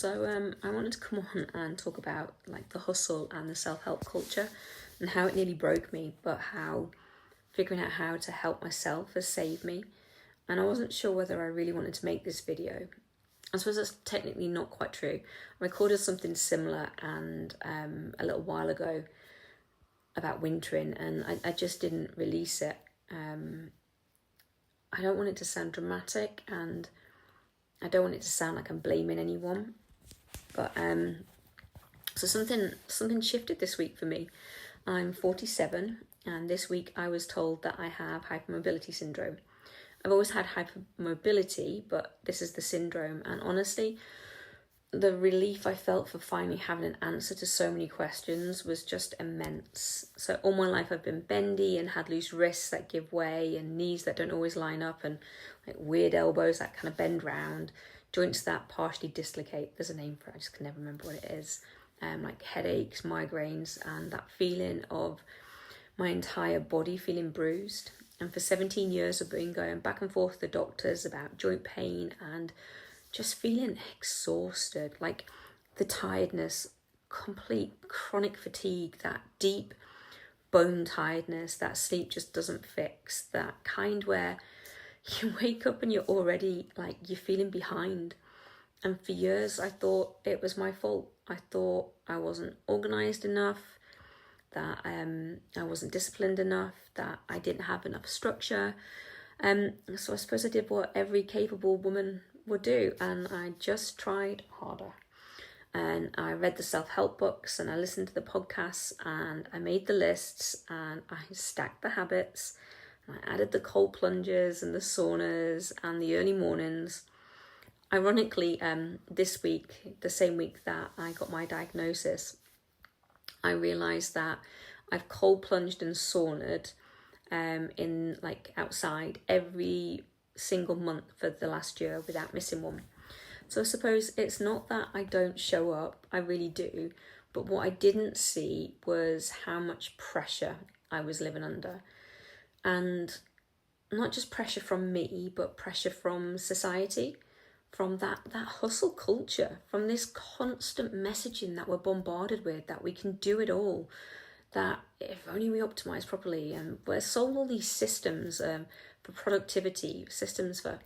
I wanted to come on and talk about like the hustle and the self-help culture and how it nearly broke me, but how figuring out how to help myself has saved me. And I wasn't sure whether I really wanted to make this video. I suppose that's technically not quite true. I recorded something similar and a little while ago about wintering, and I just didn't release it. I don't want it to sound dramatic, and I don't want it to sound like I'm blaming anyone. But so something shifted this week for me. I'm 47, and this week I was told that I have hypermobility syndrome. I've always had hypermobility, but this is the syndrome. And honestly, the relief I felt for finally having an answer to so many questions was just immense. So all my life I've been bendy and had loose wrists that give way and knees that don't always line up and like weird elbows that kind of bend round, joints that partially dislocate. There's a name for it, I just can never remember what it is. Like headaches, migraines, and that feeling of my entire body feeling bruised. And for 17 years I've been going back and forth to the doctors about joint pain and just feeling exhausted, like the tiredness, complete chronic fatigue, that deep bone tiredness that sleep just doesn't fix, that kind where you wake up and you're already like, you're feeling behind. And for years I thought it was my fault. I thought I wasn't organised enough, that I wasn't disciplined enough, that I didn't have enough structure. So I suppose I did what every capable woman would do, and I just tried harder. And I read the self-help books, and I listened to the podcasts, and I made the lists, and I stacked the habits. And I added the cold plunges and the saunas and the early mornings. Ironically, this week, the same week that I got my diagnosis, I realised that I've cold plunged and saunaed in like outside every single month for the last year without missing one. So I suppose it's not that I don't show up, I really do, but what I didn't see was how much pressure I was living under. And not just pressure from me, but pressure from society, from that hustle culture, from this constant messaging that we're bombarded with, that we can do it all, that if only we optimize properly. And we're sold all these systems for productivity, systems for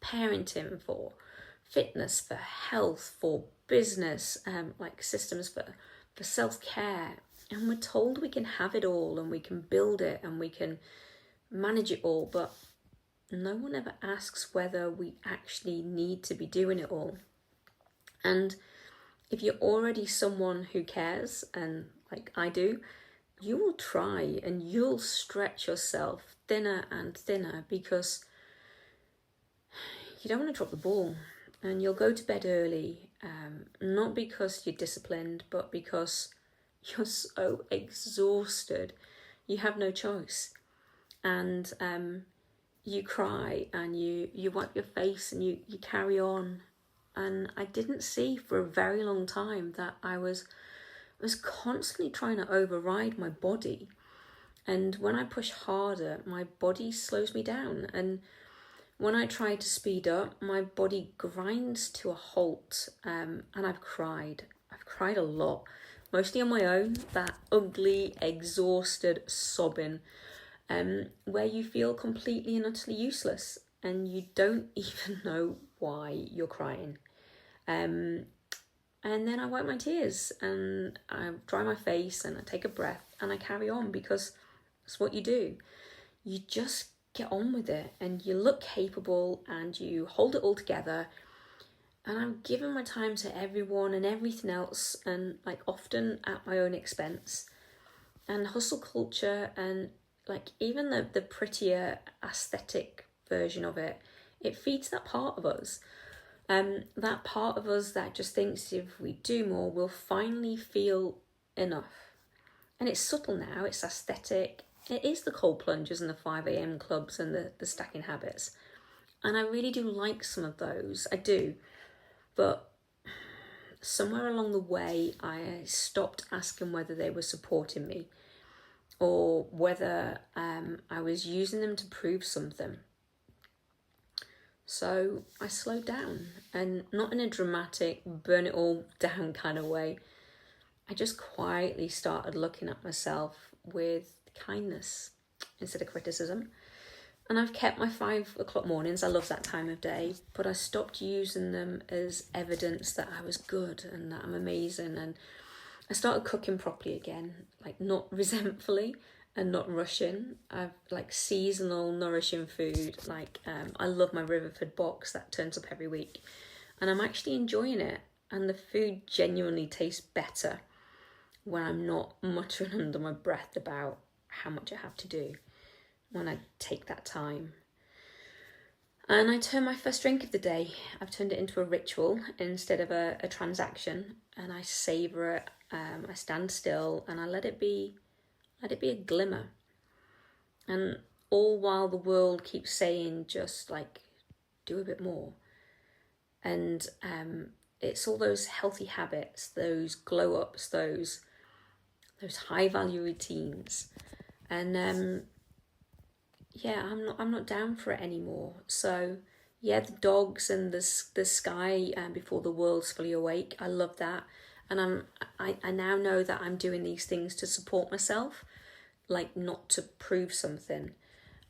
parenting, for fitness, for health, for business, like systems for self-care. And we're told we can have it all and we can build it and we can manage it all, but no one ever asks whether we actually need to be doing it all. And if you're already someone who cares, and like I do, you will try and you'll stretch yourself thinner and thinner because you don't want to drop the ball. And you'll go to bed early, not because you're disciplined, but because you're so exhausted. You have no choice. And you cry and you wipe your face and you carry on. And I didn't see for a very long time that I was constantly trying to override my body. And when I push harder, my body slows me down. And when I try to speed up, my body grinds to a halt. And I've cried a lot, mostly on my own, that ugly, exhausted sobbing. Where you feel completely and utterly useless and you don't even know why you're crying. And then I wipe my tears and I dry my face and I take a breath and I carry on, because it's what you do. You just get on with it and you look capable and you hold it all together. And I'm giving my time to everyone and everything else, and like often at my own expense. And hustle culture and like even the prettier aesthetic version of it, it feeds that part of us. That part of us that just thinks if we do more, we'll finally feel enough. And it's subtle now, it's aesthetic. It is the cold plungers and the 5 a.m. clubs and the stacking habits. And I really do like some of those, I do. But somewhere along the way, I stopped asking whether they were supporting me, or whether I was using them to prove something. So I slowed down, and not in a dramatic burn it all down kind of way. I just quietly started looking at myself with kindness instead of criticism. And I've kept my 5 o'clock mornings. I love that time of day, but I stopped using them as evidence that I was good and that I'm amazing. And I started cooking properly again, like not resentfully and not rushing. I've like seasonal, nourishing food. Like I love my Riverford box that turns up every week, and I'm actually enjoying it. And the food genuinely tastes better when I'm not muttering under my breath about how much I have to do, when I take that time. And I turn my first drink of the day. I've turned it into a ritual instead of a transaction, and I savour it. I stand still and I let it be a glimmer. And all while the world keeps saying just like, do a bit more. And it's all those healthy habits, those glow ups, those high value routines. And I'm not down for it anymore. So yeah, the dogs and the sky before the world's fully awake, I love that. And I now know that I'm doing these things to support myself, like not to prove something.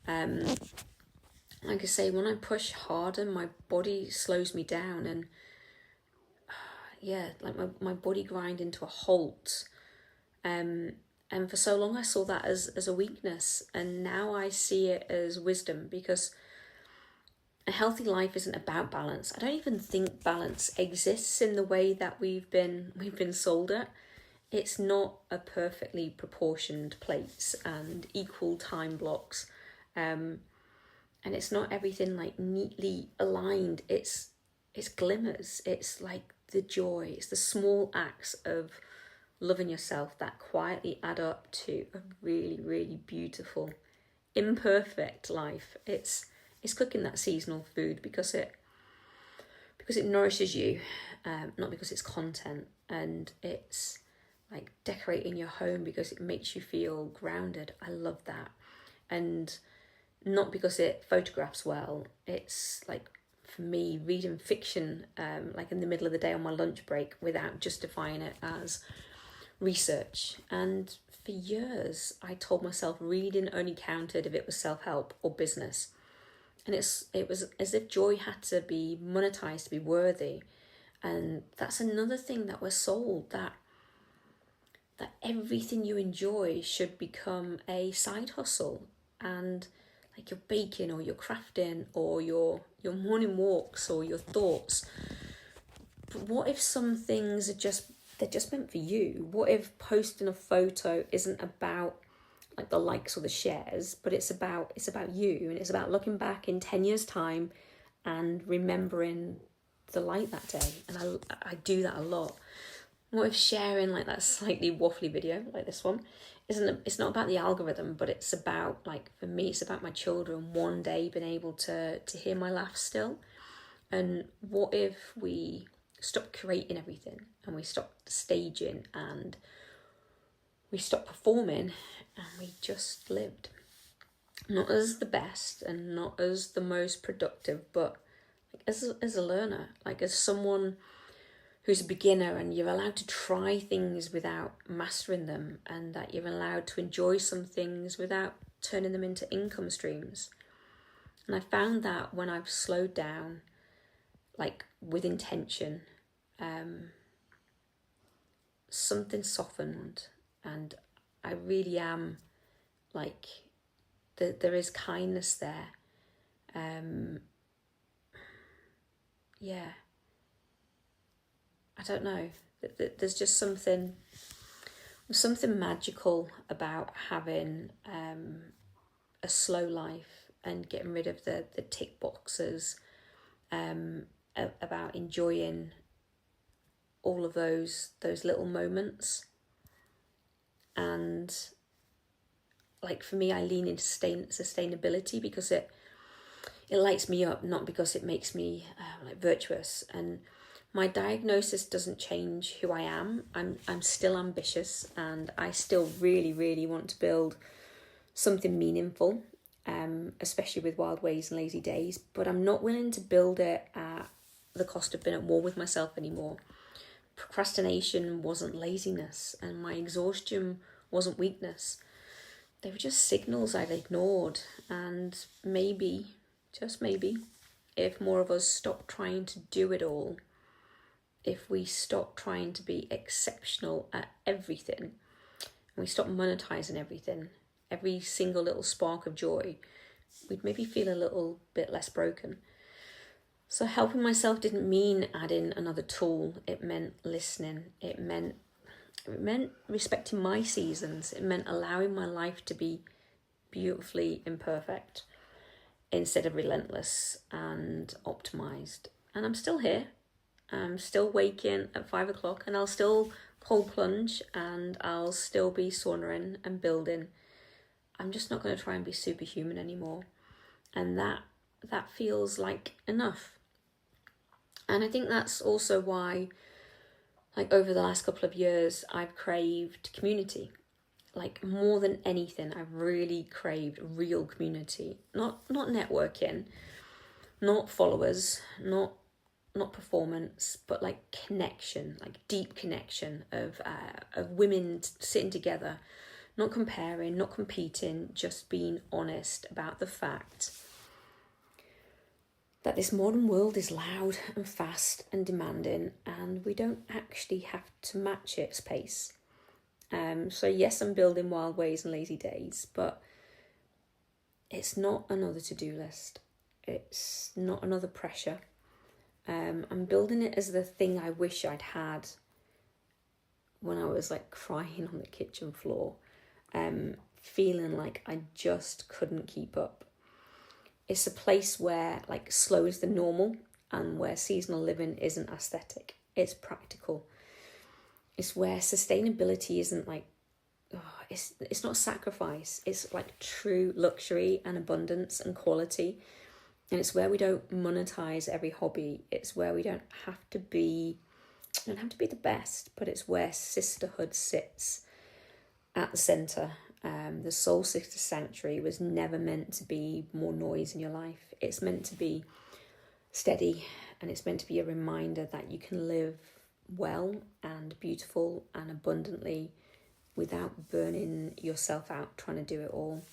Like I say, when I push harder, my body slows me down, and like my body grind into a halt. And for so long I saw that as a weakness, and now I see it as wisdom, because a healthy life isn't about balance. I don't even think balance exists in the way that we've been sold it. It's not a perfectly proportioned plates and equal time blocks, and it's not everything like neatly aligned. It's glimmers. It's like the joy. It's the small acts of loving yourself that quietly add up to a really, really beautiful, imperfect life. It's cooking that seasonal food because it nourishes you, not because it's content. And it's like decorating your home because it makes you feel grounded. I love that. And not because it photographs well. It's like, for me, reading fiction like in the middle of the day on my lunch break without justifying it as research. And for years I told myself reading only counted if it was self-help or business, and it was as if joy had to be monetized to be worthy. And that's another thing that we're sold, that everything you enjoy should become a side hustle, and like your baking or your crafting or your morning walks or your thoughts. But what if some things they're just meant for you? What if posting a photo isn't about like the likes or the shares, but it's about you, and it's about looking back in 10 years time and remembering the light that day? And I do that a lot. What if sharing like that slightly waffly video like this one it's not about the algorithm, but it's about, like, for me, it's about my children one day being able to hear my laugh still. And what if we stop creating everything and we stop staging and we stop performing and we just lived? Not as the best and not as the most productive, but like as a learner, like as someone who's a beginner, and you're allowed to try things without mastering them, and that you're allowed to enjoy some things without turning them into income streams. And I found that when I've slowed down, like with intention, something softened, and I really am like, there is kindness there. I don't know. There's just something magical about having a slow life and getting rid of the tick boxes, about enjoying all of those little moments. And like, for me, I lean into sustainability because it lights me up, not because it makes me like virtuous. And my diagnosis doesn't change who I am. I'm still ambitious, and I still really, really want to build something meaningful. especially with wild ways and lazy days, but I'm not willing to build it at the cost of being at war with myself anymore. Procrastination wasn't laziness, and my exhaustion wasn't weakness. They were just signals I'd ignored. And maybe, just maybe, if more of us stopped trying to do it all, if we stopped trying to be exceptional at everything, and we stopped monetizing everything, every single little spark of joy, we'd maybe feel a little bit less broken. So helping myself didn't mean adding another tool. It meant listening. It meant respecting my seasons. It meant allowing my life to be beautifully imperfect instead of relentless and optimized. And I'm still here. I'm still waking at 5 o'clock, and I'll still cold plunge, and I'll still be sauntering and building. I'm just not going to try and be superhuman anymore. And that feels like enough. And I think that's also why, like, over the last couple of years, I've craved community. Like, more than anything, I've really craved real community. Not networking, not followers, not performance, but like connection, like deep connection of women sitting together, not comparing, not competing, just being honest about the fact that this modern world is loud and fast and demanding, and we don't actually have to match its pace. So yes, I'm building wild ways and lazy days, but it's not another to-do list. It's not another pressure. I'm building it as the thing I wish I'd had when I was like crying on the kitchen floor, feeling like I just couldn't keep up. It's a place where like slow is the normal, and where seasonal living isn't aesthetic. It's practical. It's where sustainability isn't like, it's not sacrifice. It's like true luxury and abundance and quality. And it's where we don't monetize every hobby. It's where we don't have to be the best, but it's where sisterhood sits at the center. The soul sister sanctuary was never meant to be more noise in your life. It's meant to be steady, and it's meant to be a reminder that you can live well and beautiful and abundantly without burning yourself out trying to do it all.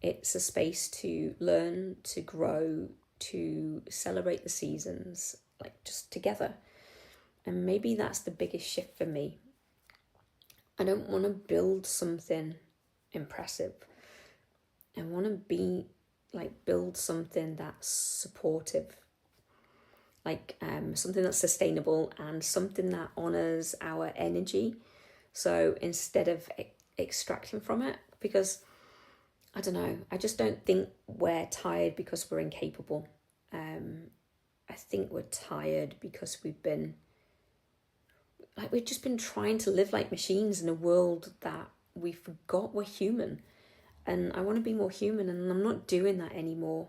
It's a space to learn, to grow, to celebrate the seasons, like just together. And maybe that's the biggest shift for me. I don't want to build something impressive. I want to build something that's supportive, like something that's sustainable and something that honors our energy. So instead of extracting from it, because I don't know, I just don't think we're tired because we're incapable. I think we're tired because we've just been trying to live like machines in a world that we forgot we're human. And I want to be more human, and I'm not doing that anymore.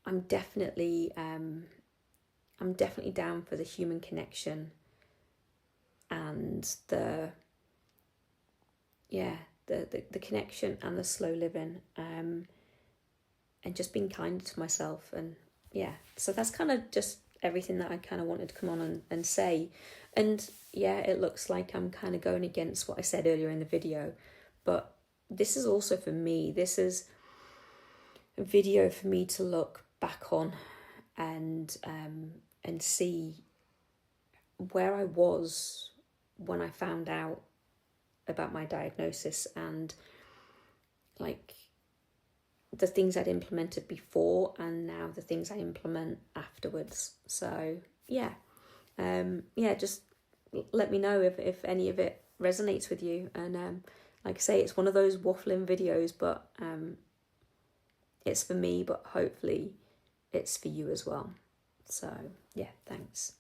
I'm definitely down for the human connection and the connection and the slow living, and just being kind to myself. And so that's kind of just everything that I kind of wanted to come on and say. And it looks like I'm kind of going against what I said earlier in the video, but this is also for me. This is a video for me to look back on and see where I was when I found out about my diagnosis, and like the things I'd implemented before and now the things I implement afterwards. So just let me know if any of it resonates with you. And like I say, it's one of those waffling videos, but it's for me, but hopefully it's for you as well. So thanks.